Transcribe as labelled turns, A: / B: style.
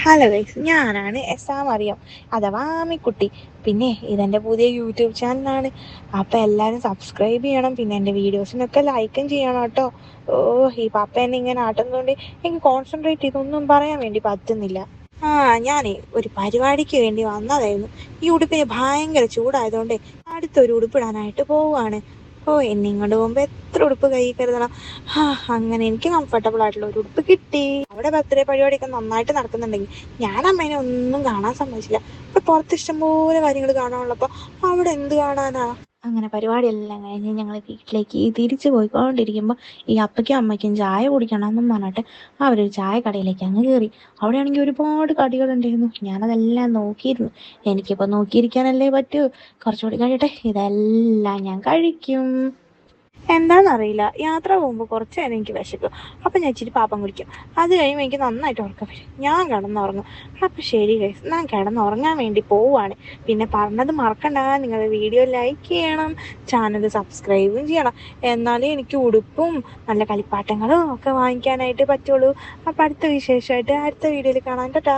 A: Hello guys, ഞാനാണ് മറിയം അഥവാ ആമിക്കുട്ടി. പിന്നെ ഇതെൻ്റെ പുതിയ യൂട്യൂബ് ചാനലാണ്. അപ്പം എല്ലാവരും സബ്സ്ക്രൈബ് ചെയ്യണം. പിന്നെ എൻ്റെ വീഡിയോസിനൊക്കെ ലൈക്കും ചെയ്യണം കേട്ടോ. ഈ പപ്പ എന്നെ ഇങ്ങനെ ആട്ടുന്നതുകൊണ്ട് എനിക്ക് കോൺസെൻട്രേറ്റ് ചെയ്തൊന്നും പറയാൻ വേണ്ടി പറ്റുന്നില്ല. ഞാനേ ഒരു പരിപാടിക്ക് വേണ്ടി വന്നതായിരുന്നു. ഈ ഉടുപ്പിന് ഭയങ്കര ചൂടായതുകൊണ്ട് അടുത്തൊരു ഉടുപ്പിടാനായിട്ട് പോവുകയാണ്. എന്നെ ഇങ്ങോട്ട് പോകുമ്പോൾ എത്ര ഉടുപ്പ് കൈ കരുതണം. അങ്ങനെ എനിക്ക് കംഫർട്ടബിൾ ആയിട്ടുള്ള ഒരു ഉടുപ്പ് കിട്ടി. അവിടെ ബർത്ത്ഡേ പരിപാടിയൊക്കെ നന്നായിട്ട് നടക്കുന്നുണ്ടെങ്കിൽ ഞാൻ അമ്മേനെ ഒന്നും കാണാൻ സമ്മതിച്ചില്ല. ഇപ്പൊ പുറത്ത് ഇഷ്ടംപോലെ കാര്യങ്ങൾ കാണാനുള്ളപ്പോൾ അവിടെ എന്ത് കാണാനാ. അങ്ങനെ പരിപാടിയെല്ലാം കഴിഞ്ഞ് ഞങ്ങൾ വീട്ടിലേക്ക് തിരിച്ചു പോയിക്കൊണ്ടിരിക്കുമ്പോൾ ഈ അപ്പയ്ക്കും അമ്മയ്ക്കും ചായ കുടിക്കണമെന്നും പറഞ്ഞിട്ട് അവരൊരു ചായ കടയിലേക്ക് അങ്ങ് കയറി. അവിടെയാണെങ്കിൽ ഒരുപാട് കടികളുണ്ടായിരുന്നു. ഞാനതെല്ലാം നോക്കിയിരുന്നു. എനിക്കിപ്പോൾ നോക്കിയിരിക്കാനല്ലേ പറ്റൂ. കുറച്ചുകൂടി കഴിയട്ടെ, ഇതെല്ലാം ഞാൻ കഴിക്കും. എന്താണെന്നറിയില്ല, യാത്ര പോകുമ്പോൾ കുറച്ച് നേരം എനിക്ക് വിശക്കും. അപ്പം ഞാൻ ഇച്ചിരി പാപ്പം കുടിക്കും. അത് കഴിയുമ്പോൾ എനിക്ക് നന്നായിട്ട് ഉറക്കം വരും. ഞാൻ കിടന്നുറങ്ങും. അപ്പം ശരി ഗൈസ്, ഞാൻ കിടന്നുറങ്ങാൻ വേണ്ടി പോവുകയാണ്. പിന്നെ പറഞ്ഞത് മറക്കണ്ട, നിങ്ങൾ വീഡിയോ ലൈക്ക് ചെയ്യണം, ചാനൽ സബ്സ്ക്രൈബും ചെയ്യണം. എന്നാലേ എനിക്ക് ഉടുപ്പും നല്ല കളിപ്പാട്ടങ്ങളും ഒക്കെ വാങ്ങിക്കാനായിട്ട് പറ്റുള്ളൂ. അപ്പം അടുത്ത വിശേഷമായിട്ട് അടുത്ത വീഡിയോയിൽ കാണാം. ടാ.